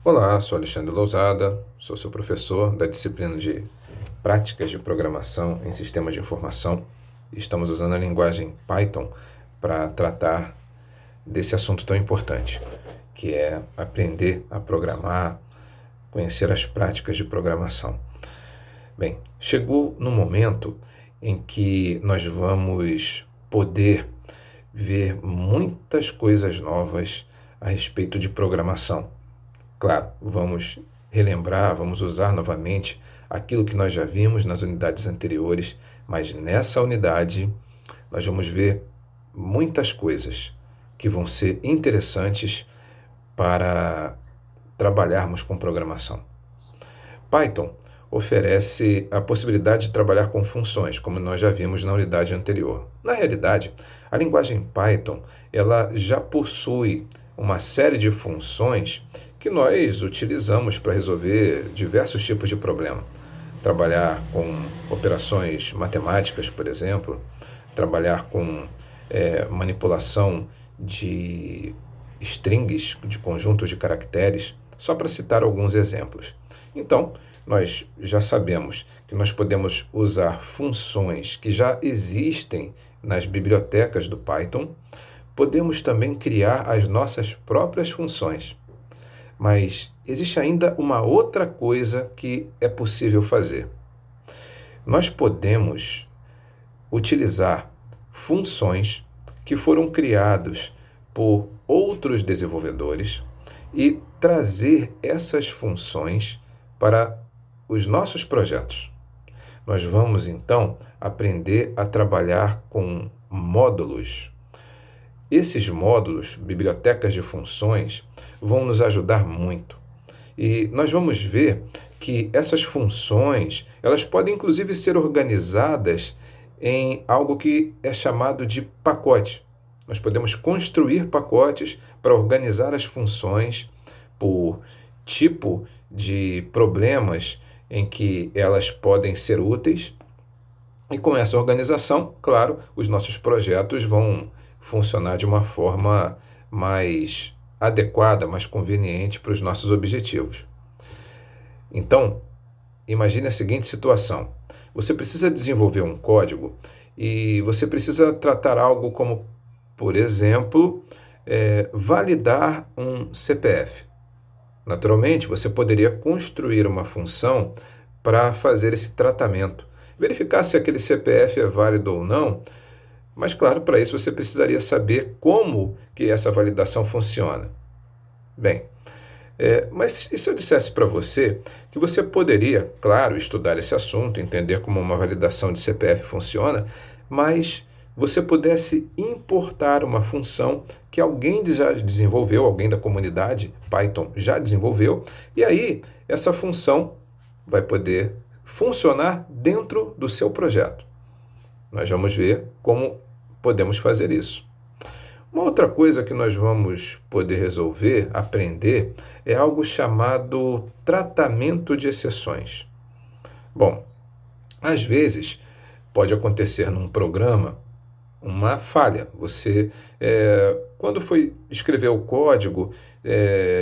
Olá, sou Alexandre Lousada, sou seu professor da disciplina de Práticas de Programação em Sistemas de Informação. Estamos usando a linguagem Python para tratar desse assunto tão importante, que é aprender a programar, conhecer as práticas de programação. Bem, chegou no momento em que nós vamos poder ver muitas coisas novas a respeito de programação. Claro, vamos relembrar, vamos usar novamente aquilo que nós já vimos nas unidades anteriores, mas nessa unidade nós vamos ver muitas coisas que vão ser interessantes para trabalharmos com programação. Python oferece a possibilidade de trabalhar com funções, como nós já vimos na unidade anterior. Na realidade, a linguagem Python ela já possui uma série de funções que nós utilizamos para resolver diversos tipos de problema. Trabalhar com operações matemáticas, por exemplo, trabalhar com manipulação de strings, de conjuntos de caracteres, só para citar alguns exemplos. Então, nós já sabemos que nós podemos usar funções que já existem nas bibliotecas do Python, podemos também criar as nossas próprias funções. Mas existe ainda uma outra coisa que é possível fazer. Nós podemos utilizar funções que foram criadas por outros desenvolvedores e trazer essas funções para os nossos projetos. Nós vamos então aprender a trabalhar com módulos. Esses módulos, bibliotecas de funções, vão nos ajudar muito. E nós vamos ver que essas funções, elas podem inclusive ser organizadas em algo que é chamado de pacote. Nós podemos construir pacotes para organizar as funções por tipo de problemas em que elas podem ser úteis. E com essa organização, claro, os nossos projetos vão funcionar de uma forma mais adequada, mais conveniente para os nossos objetivos. Então, imagine a seguinte situação. Você precisa desenvolver um código e você precisa tratar algo como, por exemplo, validar um CPF. Naturalmente, você poderia construir uma função para fazer esse tratamento, verificar se aquele CPF é válido ou não, mas claro, para isso você precisaria saber como que essa validação funciona. Bem, mas e se eu dissesse para você que você poderia, claro, estudar esse assunto, entender como uma validação de CPF funciona, mas você pudesse importar uma função que alguém já desenvolveu, alguém da comunidade Python já desenvolveu, e aí essa função vai poder funcionar dentro do seu projeto. Nós vamos ver como podemos fazer isso. Uma outra coisa que nós vamos poder resolver, aprender, é algo chamado tratamento de exceções. Bom, às vezes pode acontecer num programa uma falha. Você, quando foi escrever o código,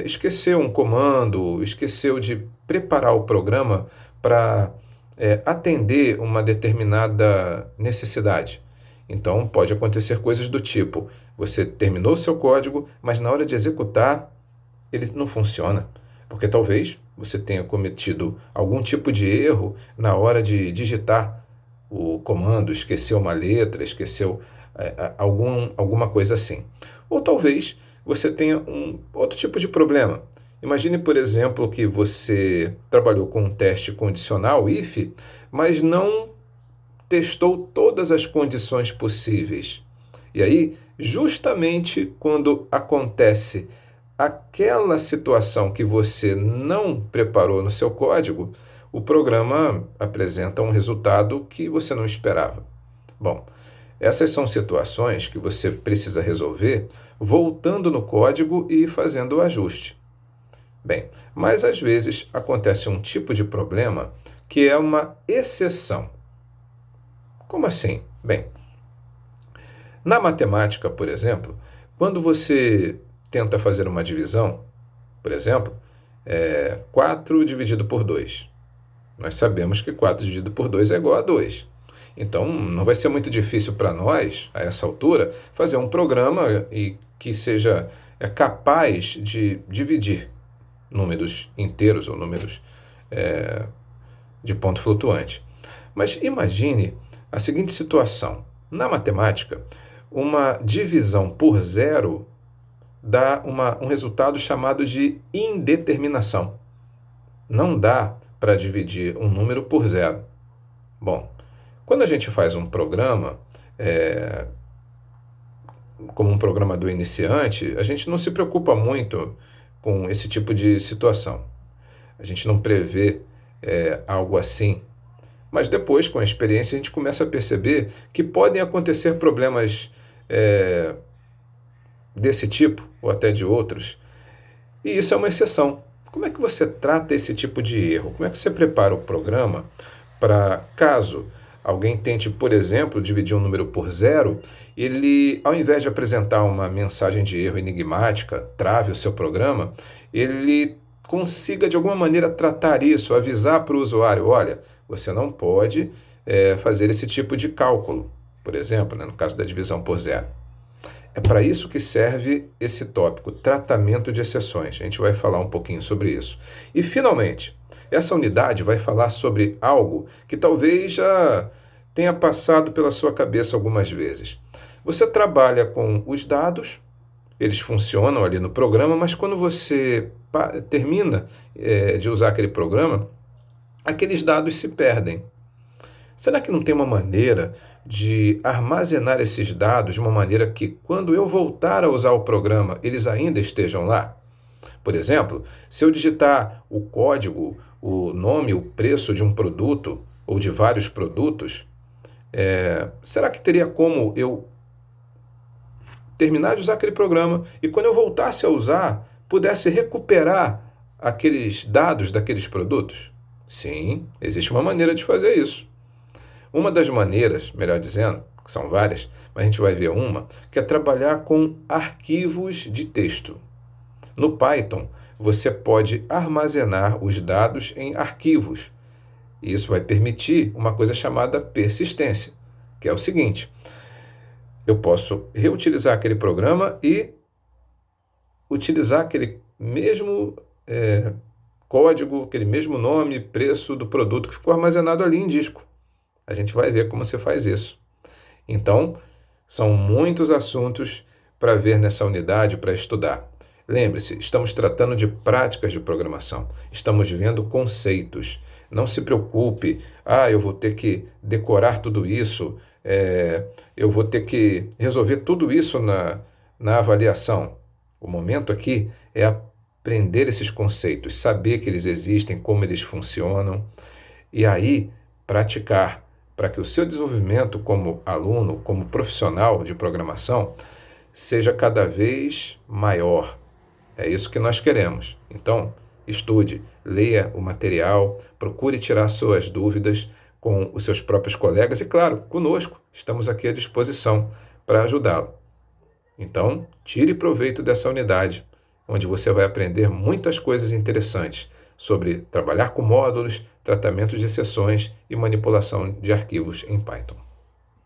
esqueceu um comando, esqueceu de preparar o programa para atender uma determinada necessidade. Então, pode acontecer coisas do tipo: você terminou o seu código, mas na hora de executar, ele não funciona. Porque talvez você tenha cometido algum tipo de erro na hora de digitar o comando, esqueceu uma letra, esqueceu alguma coisa assim. Ou talvez você tenha um outro tipo de problema. Imagine, por exemplo, que você trabalhou com um teste condicional, if, mas não testou todas as condições possíveis. E aí, justamente quando acontece aquela situação que você não preparou no seu código, o programa apresenta um resultado que você não esperava. Bom, essas são situações que você precisa resolver voltando no código e fazendo o ajuste. Bem, mas às vezes acontece um tipo de problema que é uma exceção. Como assim? Bem, na matemática, por exemplo, quando você tenta fazer uma divisão, por exemplo, 4 dividido por 2. Nós sabemos que 4 dividido por 2 é igual a 2. Então, não vai ser muito difícil para nós, a essa altura, fazer um programa que seja capaz de dividir números inteiros ou números de ponto flutuante. Mas imagine a seguinte situação. Na matemática, uma divisão por zero dá um resultado chamado de indeterminação. Não dá para dividir um número por zero. Bom, quando a gente faz um programa, como um programador iniciante, a gente não se preocupa muito com esse tipo de situação. A gente não prevê algo assim. Mas depois, com a experiência, a gente começa a perceber que podem acontecer problemas desse tipo, ou até de outros. E isso é uma exceção. Como é que você trata esse tipo de erro? Como é que você prepara o programa para, caso alguém tente, por exemplo, dividir um número por zero, ele, ao invés de apresentar uma mensagem de erro enigmática, trave o seu programa, ele consiga de alguma maneira tratar isso, avisar para o usuário, olha, você não pode fazer esse tipo de cálculo, por exemplo, no caso da divisão por zero. É para isso que serve esse tópico, tratamento de exceções. A gente vai falar um pouquinho sobre isso. E, finalmente, essa unidade vai falar sobre algo que talvez já tenha passado pela sua cabeça algumas vezes. Você trabalha com os dados, eles funcionam ali no programa, mas quando você termina de usar aquele programa, aqueles dados se perdem. Será que não tem uma maneira de armazenar esses dados de uma maneira que, quando eu voltar a usar o programa, eles ainda estejam lá? Por exemplo, se eu digitar o código, o nome, o preço de um produto ou de vários produtos, será que teria como eu terminar de usar aquele programa e, quando eu voltasse a usar, pudesse recuperar aqueles dados daqueles produtos? Sim, existe uma maneira de fazer isso. Uma das maneiras, melhor dizendo, que são várias, mas a gente vai ver uma, que é trabalhar com arquivos de texto. No Python, você pode armazenar os dados em arquivos. Isso vai permitir uma coisa chamada persistência, que é o seguinte: eu posso reutilizar aquele programa e utilizar aquele mesmo código, aquele mesmo nome, preço do produto que ficou armazenado ali em disco. A gente vai ver como você faz isso. Então, são muitos assuntos para ver nessa unidade, para estudar. Lembre-se, estamos tratando de práticas de programação. Estamos vendo conceitos. Não se preocupe, eu vou ter que decorar tudo isso, eu vou ter que resolver tudo isso na avaliação. O momento aqui é aprender esses conceitos, saber que eles existem, como eles funcionam, e aí praticar, para que o seu desenvolvimento como aluno, como profissional de programação, seja cada vez maior. É isso que nós queremos. Então, estude, leia o material, procure tirar suas dúvidas com os seus próprios colegas e, claro, conosco. Estamos aqui à disposição para ajudá-lo. Então, tire proveito dessa unidade, onde você vai aprender muitas coisas interessantes sobre trabalhar com módulos, tratamento de exceções e manipulação de arquivos em Python.